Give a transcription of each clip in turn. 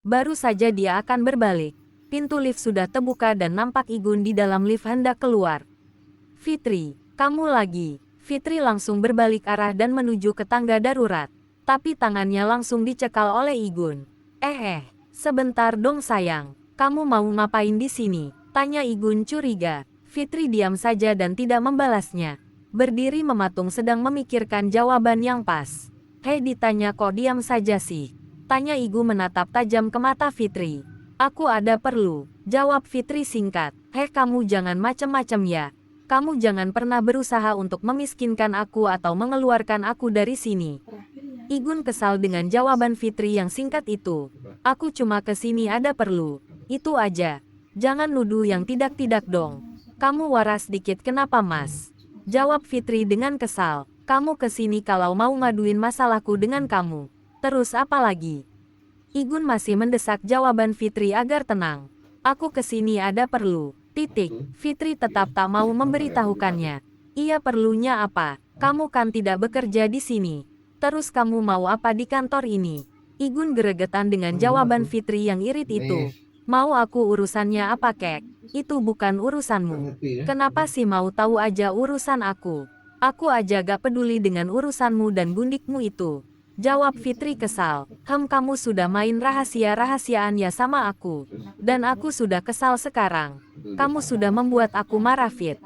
Baru saja dia akan berbalik, pintu lift sudah terbuka dan nampak Igun di dalam lift hendak keluar. Fitri, kamu lagi. Fitri langsung berbalik arah dan menuju ke tangga darurat. Tapi tangannya langsung dicekal oleh Igun. Sebentar dong sayang. Kamu mau ngapain di sini? Tanya Igun curiga. Fitri diam saja dan tidak membalasnya. Berdiri mematung sedang memikirkan jawaban yang pas. Ditanya kok diam saja sih? Tanya Igun menatap tajam ke mata Fitri. Aku ada perlu. Jawab Fitri singkat. Kamu jangan macem-macem ya. Kamu jangan pernah berusaha untuk memiskinkan aku atau mengeluarkan aku dari sini. Igun kesal dengan jawaban Fitri yang singkat itu. Aku cuma kesini ada perlu. Itu aja. Jangan nuduh yang tidak-tidak dong. Kamu waras dikit kenapa mas? Jawab Fitri dengan kesal. Kamu kesini kalau mau ngaduin masalahku dengan kamu. Terus apa lagi? Igun masih mendesak jawaban Fitri agar tenang. Aku kesini ada perlu. Titik. Fitri tetap tak mau memberitahukannya. Iya perlunya apa? Kamu kan tidak bekerja di sini. Terus kamu mau apa di kantor ini? Igun geregetan dengan jawaban Fitri yang irit itu. Mau aku urusannya apa kek? Itu bukan urusanmu. Kenapa sih mau tahu aja urusan aku? Aku aja gak peduli dengan urusanmu dan gundikmu itu. Jawab Fitri kesal. Kamu sudah main rahasia-rahasiaan ya sama aku. Dan aku sudah kesal sekarang. Kamu sudah membuat aku marah Fit.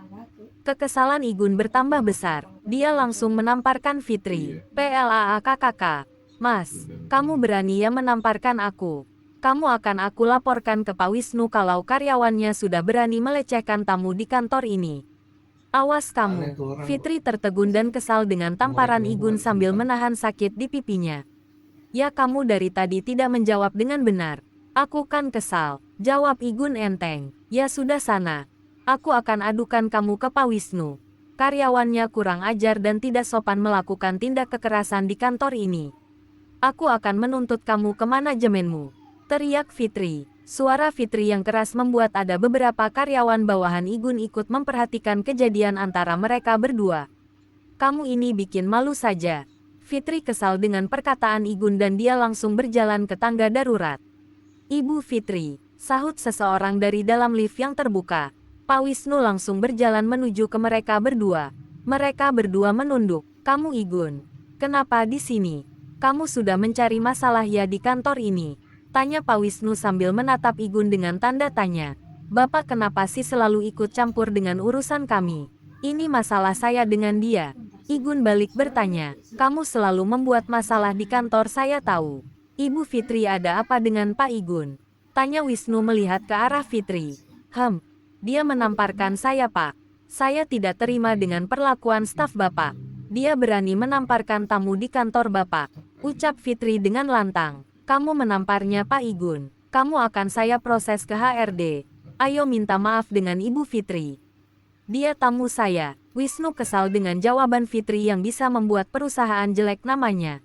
Kekesalan Igun bertambah besar. Dia langsung menamparkan Fitri. PLAAKKK. Mas, kamu berani ya menamparkan aku. Kamu akan aku laporkan ke Pak Wisnu kalau karyawannya sudah berani melecehkan tamu di kantor ini. Awas kamu. Fitri tertegun dan kesal dengan tamparan Igun sambil menahan sakit di pipinya. Ya kamu dari tadi tidak menjawab dengan benar. Aku kan kesal. Jawab Igun enteng. Ya sudah sana. Aku akan adukan kamu ke Pak Wisnu. Karyawannya kurang ajar dan tidak sopan melakukan tindak kekerasan di kantor ini. Aku akan menuntut kamu ke manajemenmu. Teriak Fitri. Suara Fitri yang keras membuat ada beberapa karyawan bawahan Igun ikut memperhatikan kejadian antara mereka berdua. Kamu ini bikin malu saja. Fitri kesal dengan perkataan Igun dan dia langsung berjalan ke tangga darurat. Ibu Fitri, sahut seseorang dari dalam lift yang terbuka. Pak Wisnu langsung berjalan menuju ke mereka berdua. Mereka berdua menunduk. Kamu Igun. Kenapa di sini? Kamu sudah mencari masalah ya di kantor ini? Tanya Pak Wisnu sambil menatap Igun dengan tanda tanya. Bapak kenapa sih selalu ikut campur dengan urusan kami? Ini masalah saya dengan dia. Igun balik bertanya. Kamu selalu membuat masalah di kantor saya tahu. Ibu Fitri ada apa dengan Pak Igun? Tanya Wisnu melihat ke arah Fitri. Dia menamparkan saya Pak. Saya tidak terima dengan perlakuan staf Bapak. Dia berani menamparkan tamu di kantor Bapak. Ucap Fitri dengan lantang. Kamu menamparnya Pak Igun. Kamu akan saya proses ke HRD. Ayo minta maaf dengan Ibu Fitri. Dia tamu saya. Wisnu kesal dengan jawaban Fitri yang bisa membuat perusahaan jelek namanya.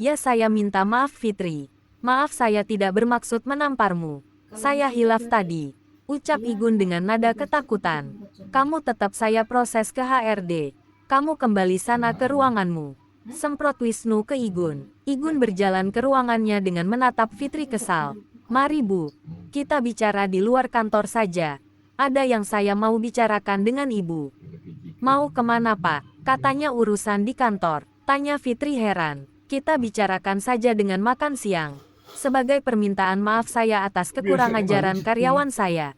Ya saya minta maaf Fitri. Maaf saya tidak bermaksud menamparmu. Saya hilaf tadi. Ucap Igun dengan nada ketakutan. Kamu tetap saya proses ke HRD. Kamu kembali sana ke ruanganmu. Semprot Wisnu ke Igun. Igun berjalan ke ruangannya dengan menatap Fitri kesal. Mari Bu, kita bicara di luar kantor saja. Ada yang saya mau bicarakan dengan Ibu. Mau kemana Pak? Katanya urusan di kantor. Tanya Fitri heran. Kita bicarakan saja dengan makan siang. Sebagai permintaan maaf saya atas kekurangajaran karyawan saya.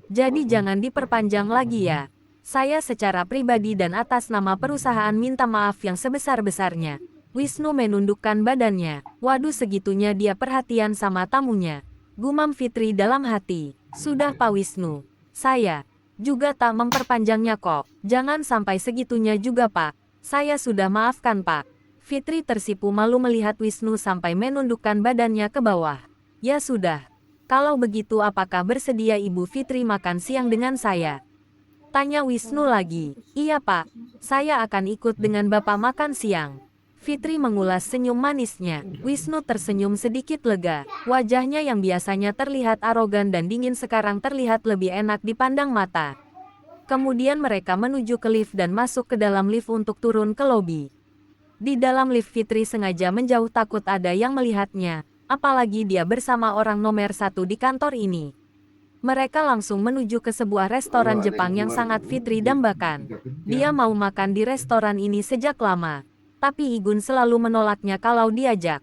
Jadi jangan diperpanjang lagi ya. Saya secara pribadi dan atas nama perusahaan minta maaf yang sebesar-besarnya. Wisnu menundukkan badannya. Waduh segitunya dia perhatian sama tamunya. Gumam Fitri dalam hati. Sudah Pak Wisnu. Saya juga tak memperpanjangnya kok. Jangan sampai segitunya juga Pak. Saya sudah maafkan Pak. Fitri tersipu malu melihat Wisnu sampai menundukkan badannya ke bawah. Ya sudah. Kalau begitu apakah bersedia Ibu Fitri makan siang dengan saya? Tanya Wisnu lagi. Iya Pak, saya akan ikut dengan Bapak makan siang. Fitri mengulas senyum manisnya. Wisnu tersenyum sedikit lega. Wajahnya yang biasanya terlihat arogan dan dingin sekarang terlihat lebih enak dipandang mata. Kemudian mereka menuju ke lift dan masuk ke dalam lift untuk turun ke lobi. Di dalam lift Fitri sengaja menjauh takut ada yang melihatnya. apalagi dia bersama orang nomor satu di kantor ini. Mereka langsung menuju ke sebuah restoran Jepang yang sangat Fitri dambakan. Dia mau makan di restoran ini sejak lama, tapi Igun selalu menolaknya kalau diajak.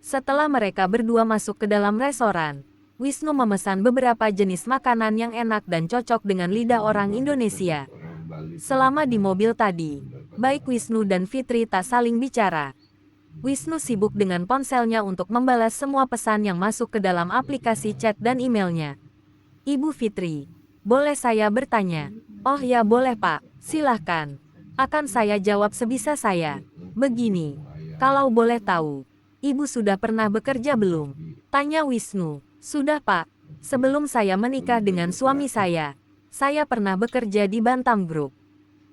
Setelah mereka berdua masuk ke dalam restoran, Wisnu memesan beberapa jenis makanan yang enak dan cocok dengan lidah orang Indonesia. Selama di mobil tadi, baik Wisnu dan Fitri tak saling bicara. Wisnu sibuk dengan ponselnya untuk membalas semua pesan yang masuk ke dalam aplikasi chat dan emailnya. Ibu Fitri, boleh saya bertanya? Oh ya boleh Pak, silahkan. Akan saya jawab sebisa saya. Begini, kalau boleh tahu, Ibu sudah pernah bekerja belum? Tanya Wisnu. Sudah Pak, sebelum saya menikah dengan suami saya pernah bekerja di Bantam Group.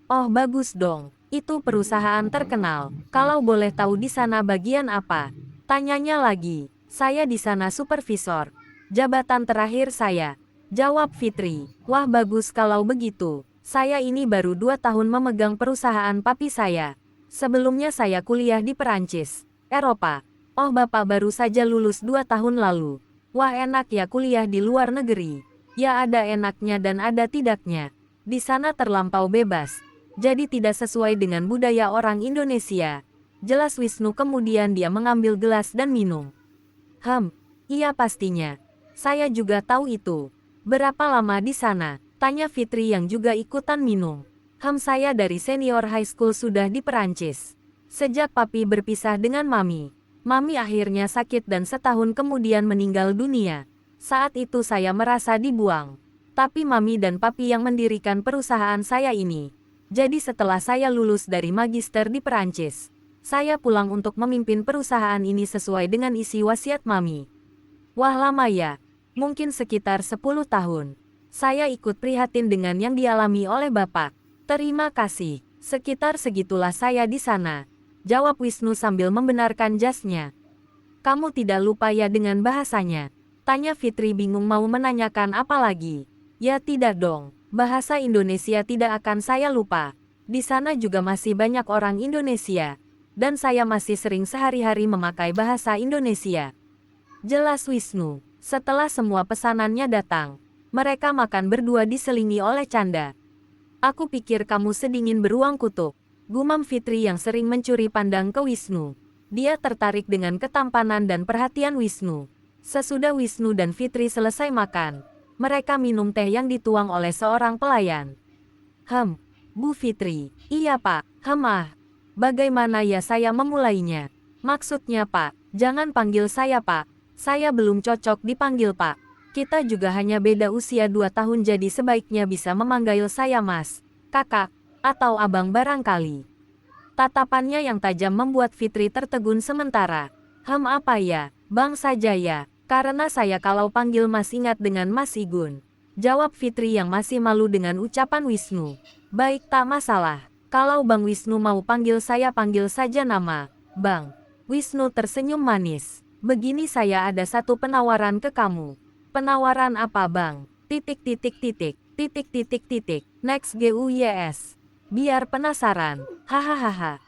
Oh bagus dong. Itu perusahaan terkenal. Kalau boleh tahu di sana bagian apa? Tanyanya lagi. Saya di sana supervisor. Jabatan terakhir saya. Jawab Fitri. Wah bagus kalau begitu. Saya ini baru 2 tahun memegang perusahaan papi saya. Sebelumnya saya kuliah di Perancis, Eropa. Oh Bapak baru saja lulus 2 tahun lalu. Wah enak ya kuliah di luar negeri. Ya ada enaknya dan ada tidaknya. Di sana terlampau bebas. Jadi tidak sesuai dengan budaya orang Indonesia. Jelas Wisnu kemudian dia mengambil gelas dan minum. Iya pastinya. Saya juga tahu itu. Berapa lama di sana? Tanya Fitri yang juga ikutan minum. Saya dari senior high school sudah di Perancis. Sejak papi berpisah dengan mami. Mami akhirnya sakit dan setahun kemudian meninggal dunia. Saat itu saya merasa dibuang. Tapi mami dan papi yang mendirikan perusahaan saya ini. Jadi setelah saya lulus dari magister di Perancis, saya pulang untuk memimpin perusahaan ini sesuai dengan isi wasiat mami. Wah lama ya, mungkin sekitar 10 tahun. Saya ikut prihatin dengan yang dialami oleh Bapak. Terima kasih, sekitar segitulah saya di sana. Jawab Wisnu sambil membenarkan jasnya. Kamu tidak lupa ya dengan bahasanya? Tanya Fitri bingung mau menanyakan apa lagi. Ya tidak dong. Bahasa Indonesia tidak akan saya lupa. Di sana juga masih banyak orang Indonesia. Dan saya masih sering sehari-hari memakai bahasa Indonesia. Jelas Wisnu. Setelah semua pesanannya datang, mereka makan berdua diselingi oleh canda. Aku pikir kamu sedingin beruang kutub. Gumam Fitri yang sering mencuri pandang ke Wisnu. Dia tertarik dengan ketampanan dan perhatian Wisnu. Sesudah Wisnu dan Fitri selesai makan, mereka minum teh yang dituang oleh seorang pelayan. Bu Fitri. Iya Pak. Bagaimana ya saya memulainya? Maksudnya Pak, jangan panggil saya Pak. Saya belum cocok dipanggil Pak. Kita juga hanya beda usia 2 tahun jadi sebaiknya bisa memanggil saya Mas, Kakak, atau Abang barangkali. Tatapannya yang tajam membuat Fitri tertegun sementara. Apa ya, Bang saja ya. Karena saya kalau panggil Mas ingat dengan Mas Igun. Jawab Fitri yang masih malu dengan ucapan Wisnu. Baik tak masalah. Kalau Bang Wisnu mau panggil saja nama Bang. Wisnu tersenyum manis. Begini saya ada satu penawaran ke kamu. Penawaran apa Bang? Next GUYS. Biar penasaran. Hahaha.